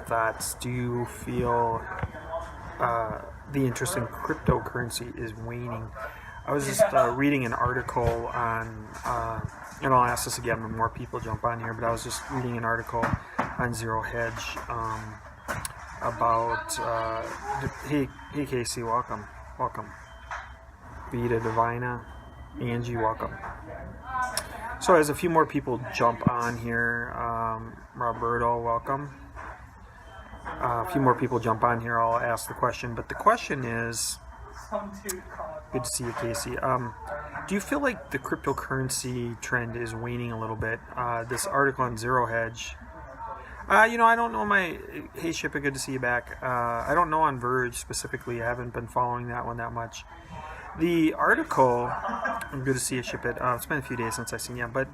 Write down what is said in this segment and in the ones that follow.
thoughts. Do you feel the interest in cryptocurrency is waning? I was just reading an article on, and I'll ask this again when more people jump on here, but I was just reading an article on Zero Hedge about, hey Casey, welcome. Vita Divina, Angie, welcome. So as a few more people jump on here, Roberto, welcome. A few more people jump on here, I'll ask the question. But the question is, good to see you, Casey. Do you feel like the cryptocurrency trend is waning a little bit? This article on Zero Hedge. I don't know hey Shippa, good to see you back. I don't know on Verge specifically. I haven't been following that one that much. The article, good to see you, Shippa. It's been a few days since I've seen you, but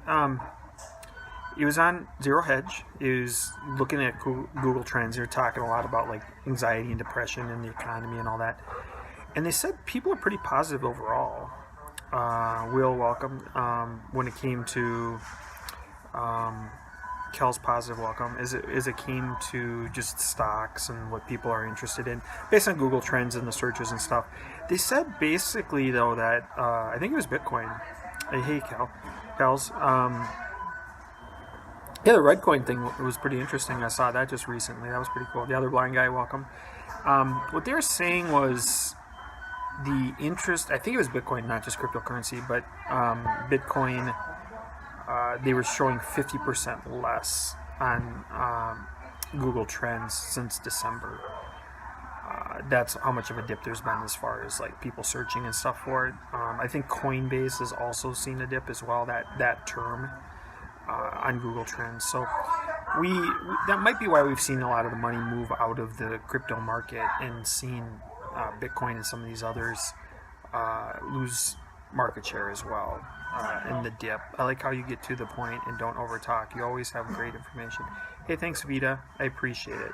it was on Zero Hedge. It was looking at Google Trends. They're talking a lot about like anxiety and depression and the economy and all that. And they said people are pretty positive overall. Will, welcome. When it came to Kel's positive welcome, as it came to just stocks and what people are interested in based on Google Trends and the searches and stuff. They said basically though that I think it was Bitcoin. Hey Kel's. Yeah, the Redcoin thing was pretty interesting. I saw that just recently. That was pretty cool. The other blind guy, welcome. What they were saying was the interest, I think it was Bitcoin, not just cryptocurrency, but Bitcoin, they were showing 50% less on Google Trends since December. That's how much of a dip there's been as far as like people searching and stuff for it. I think Coinbase has also seen a dip as well, that term on Google Trends. So that might be why we've seen a lot of the money move out of the crypto market and seen Bitcoin and some of these others lose market share as well in the dip. I like how you get to the point and don't overtalk. You always have great information. Hey, thanks Vita. I appreciate it.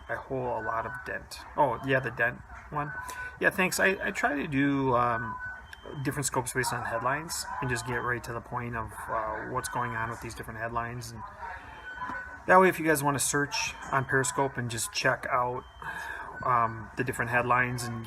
I hold a lot of dent. Oh, yeah, the dent one. Yeah, thanks. I try to do different scopes based on headlines and just get right to the point of what's going on with these different headlines. And that way, if you guys want to search on Periscope and just check out the different headlines and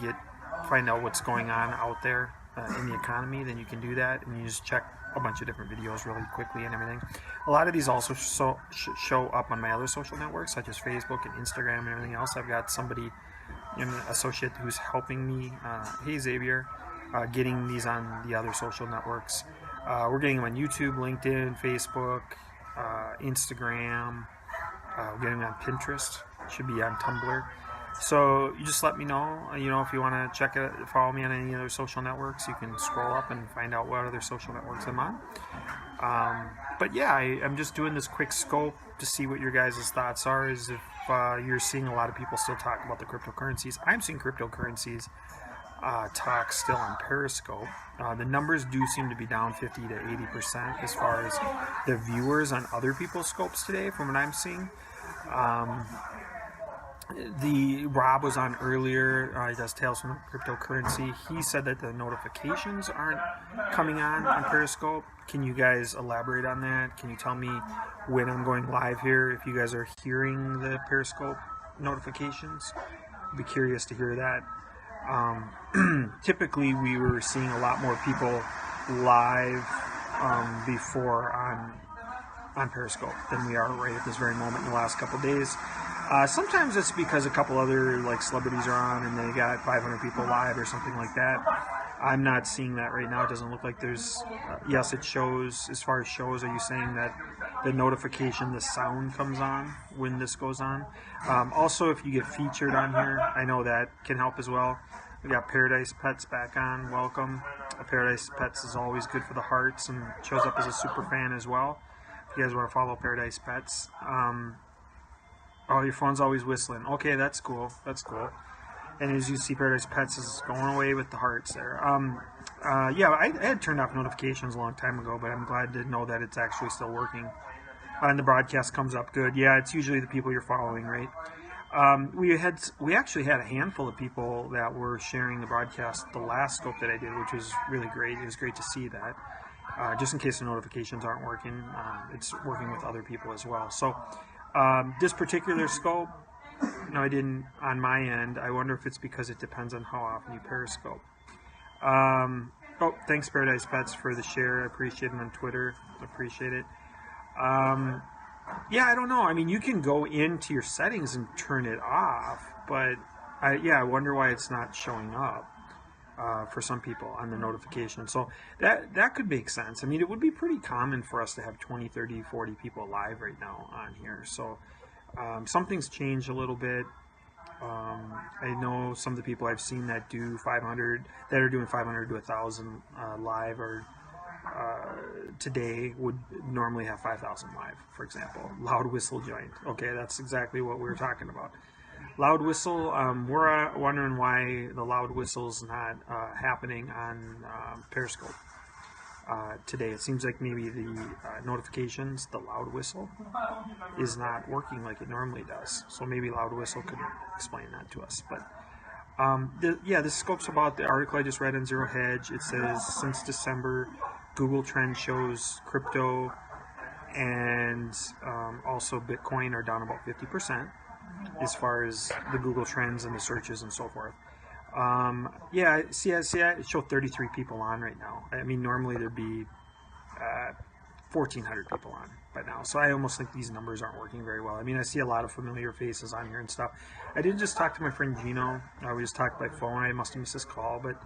find out what's going on out there in the economy, then you can do that, and you just check a bunch of different videos really quickly and everything. A lot of these also show up on my other social networks, such as Facebook and Instagram and everything else. I've got somebody, an associate who's helping me, hey Xavier, getting these on the other social networks. We're getting them on YouTube, LinkedIn, Facebook, Instagram. We're getting them on Pinterest. Should be on Tumblr. So you just let me know, if you want to check it, follow me on any other social networks, you can scroll up and find out what other social networks I'm on. But yeah, I'm just doing this quick scope to see what your guys' thoughts are, is if you're seeing a lot of people still talk about the cryptocurrencies. I'm seeing cryptocurrencies talk still on Periscope. The numbers do seem to be down 50 to 80% as far as the viewers on other people's scopes today, from what I'm seeing. The Rob was on earlier. He does Tales from Cryptocurrency. He said that the notifications aren't coming on Periscope. Can you guys elaborate on that? Can you tell me when I'm going live here, if you guys are hearing the Periscope notifications? I'd be curious to hear that. Typically, we were seeing a lot more people live before on Periscope than we are right at this very moment in the last couple of days. Sometimes it's because a couple other like celebrities are on and they got 500 people live or something like that. I'm not seeing that right now. It doesn't look like there's... yes, it shows, as far as shows, are you saying that the notification, the sound comes on when this goes on? Also, if you get featured on here, I know that can help as well. We got Paradise Pets back on. Welcome. Paradise Pets is always good for the hearts and shows up as a super fan as well. If you guys want to follow Paradise Pets. Oh, your phone's always whistling. Okay, that's cool. That's cool. And as you see, Paradise Pets is going away with the hearts there. Yeah, I had turned off notifications a long time ago, but I'm glad to know that it's actually still working. And the broadcast comes up good. Yeah, it's usually the people you're following, right? We actually had a handful of people that were sharing the broadcast the last scope that I did, which was really great. It was great to see that. Just in case the notifications aren't working, it's working with other people as well. So This particular scope, no, I didn't on my end. I wonder if it's because it depends on how often you periscope. Oh, thanks Paradise Pets for the share. I appreciate it on Twitter. Appreciate it. Yeah, I don't know. I mean, you can go into your settings and turn it off, but I wonder why it's not showing up for some people on the notification. So that could make sense. I mean, it would be pretty common for us to have 20, 30, 40 people live right now on here. So something's changed a little bit. I know some of the people I've seen that do 500, that are doing 500 to 1,000 live, or today would normally have 5,000 live, for example. Loud whistle joined. Okay, that's exactly what we were talking about. Loud whistle, we're wondering why the loud whistle's not happening on Periscope today. It seems like maybe the notifications, the loud whistle, is not working like it normally does. So maybe loud whistle could explain that to us. But this scope's about the article I just read on Zero Hedge. It says since December, Google Trend shows crypto and also Bitcoin are down about 50% as far as the Google Trends and the searches and so forth. It showed 33 people on right now. I mean, normally there'd be 1,400 people on by now. So I almost think these numbers aren't working very well. I mean, I see a lot of familiar faces on here and stuff. I did just talk to my friend Gino. We just talked by phone. I must have missed his call, but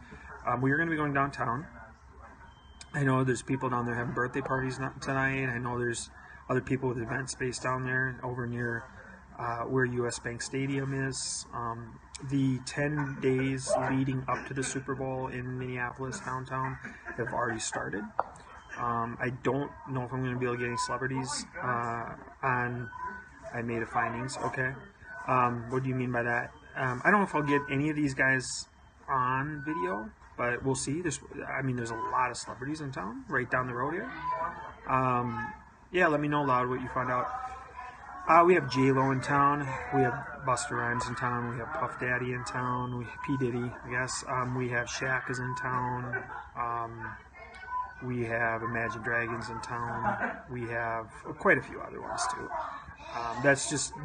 we are going to be going downtown. I know there's people down there having birthday parties tonight. I know there's other people with event space down there over near where US Bank Stadium is. The 10 days leading up to the Super Bowl in Minneapolis downtown have already started. I don't know if I'm going to be able to get any celebrities on I made a findings. Okay. What do you mean by that? I don't know if I'll get any of these guys on video, but we'll see. There's a lot of celebrities in town, right down the road here. Let me know, Loud, what you found out. We have J-Lo in town. We have Busta Rhymes in town. We have Puff Daddy in town. We have P. Diddy, I guess. We have Shaq is in town. We have Imagine Dragons in town. We have quite a few other ones too.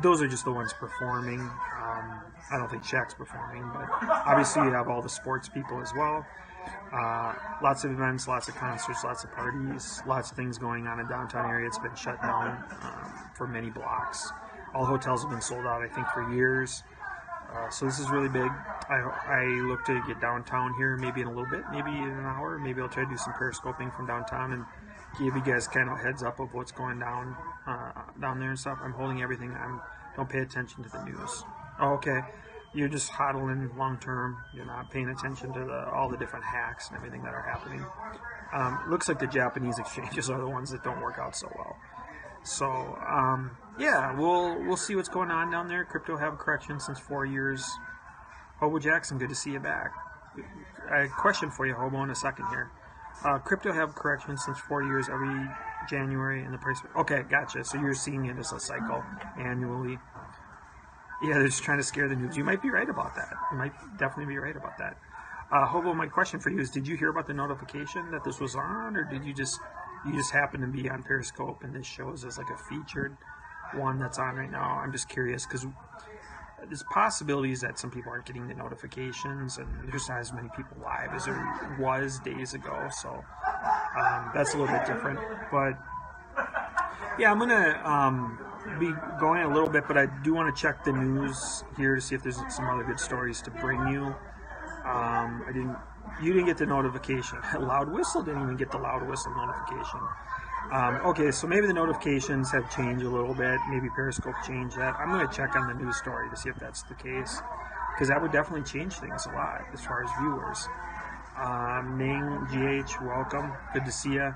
Those are just the ones performing. I don't think Shaq's performing, but obviously you have all the sports people as well. Lots of events, lots of concerts, lots of parties, lots of things going on in the downtown area. It's been shut down for many blocks. All hotels have been sold out, I think, for years. So this is really big. I look to get downtown here maybe in a little bit, maybe in an hour. Maybe I'll try to do some periscoping from downtown and give you guys kind of a heads up of what's going down down there and stuff. I'm holding everything. Don't pay attention to the news. Oh, okay. You're just hodling long term. You're not paying attention to all the different hacks and everything that are happening. Looks like the Japanese exchanges are the ones that don't work out so well. So we'll see what's going on down there. Crypto have correction since 4 years. Hobo Jackson, good to see you back. A question for you, Hobo, in a second here. Crypto have correction since 4 years every January, and the price. Okay, gotcha. So you're seeing it as a cycle annually. Yeah, they're just trying to scare the noobs. You might be right about that. You might definitely be right about that. Hobo, my question for you is: did you hear about the notification that this was on, or did you just happen to be on Periscope and this shows as like a featured one that's on right now? I'm just curious because there's possibilities that some people aren't getting the notifications, and there's not as many people live as there was days ago. So that's a little bit different. But yeah, I'm gonna be going a little bit, but I do want to check the news here to see if there's some other good stories to bring you. You didn't get the notification. Loud Whistle didn't even get the Loud Whistle notification. Okay, so maybe the notifications have changed a little bit. Maybe Periscope changed that. I'm going to check on the news story to see if that's the case, because that would definitely change things a lot as far as viewers. Ning, GH, welcome. Good to see you.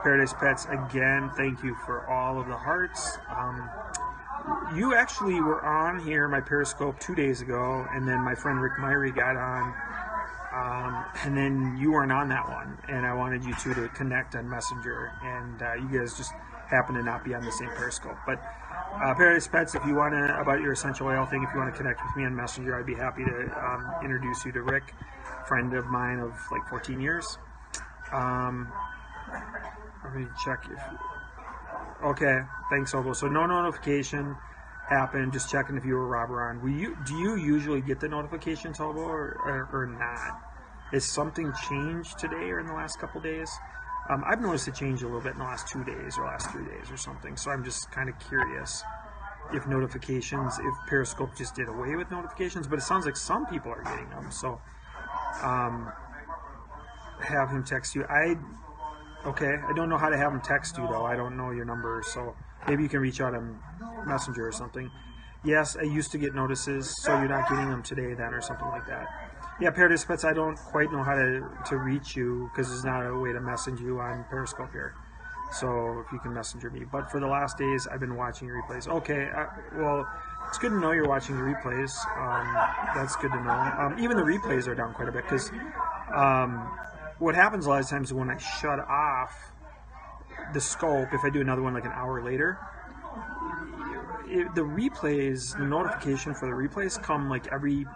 Paradise Pets, again, thank you for all of the hearts. You actually were on here, my Periscope, 2 days ago, and then my friend Rick Myrie got on, and then you weren't on that one, and I wanted you two to connect on Messenger, and you guys just happen to not be on the same Periscope. But Paradise Pets, if you want to, about your essential oil thing, if you want to connect with me on Messenger, I'd be happy to introduce you to Rick, friend of mine of like 14 years. Let me check if Okay, thanks, Obo. So no notification happened. Just checking if you were Rob or on. Do you usually get the notifications, Obo, or not? Is something changed today or in the last couple days? I've noticed it changed a little bit in the last 2 days or last 3 days or something. So I'm just kind of curious if notifications, if Periscope just did away with notifications. But it sounds like some people are getting them. So have him text you. Okay, I don't know how to have him text you though. I don't know your number, so maybe you can reach out on Messenger or something. Yes, I used to get notices, so you're not getting them today then or something like that. Yeah, Participants, I don't quite know how to reach you because there's not a way to message you on Periscope here. So if you can messenger me. But for the last days, I've been watching replays. Okay, well, it's good to know you're watching the replays. That's good to know. Even the replays are down quite a bit because what happens a lot of times when I shut off the scope, if I do another one like an hour later, the replays, the notification for the replays come like every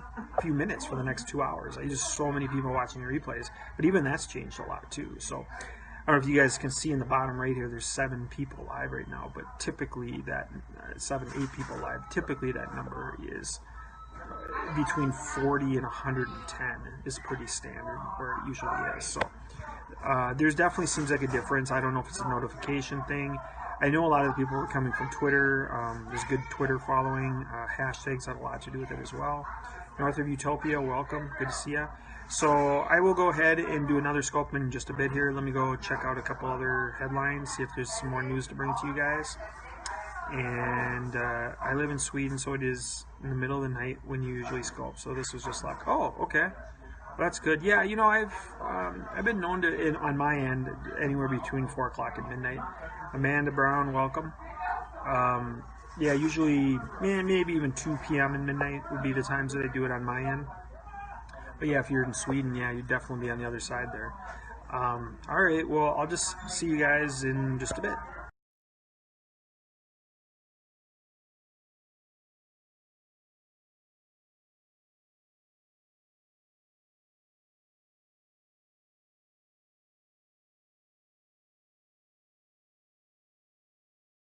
few minutes for the next 2 hours. I just so many people watching the replays, but even that's changed a lot too. So I don't know if you guys can see in the bottom right here, there's 7 people live right now, but typically that 7-8 people live, typically that number is between 40 and 110 is pretty standard where it usually is. So there's definitely seems like a difference. I don't know if it's a notification thing. I know a lot of the people are coming from Twitter. There's good Twitter following. Hashtags have a lot to do with it as well. North of Utopia, welcome. Good to see you. So I will go ahead and do another scope in just a bit here. Let me go check out a couple other headlines, see if there's some more news to bring to you guys. And I live in Sweden, so it is in the middle of the night when you usually sculpt. So this was just like, oh, okay, well, that's good. Yeah, you know, I've been known to on my end anywhere between 4 o'clock and midnight. Amanda Brown, welcome. Yeah, usually maybe even 2 p.m. and midnight would be the times that I do it on my end. But yeah, if you're in Sweden, yeah, you'd definitely be on the other side there. All right, well, I'll just see you guys in just a bit.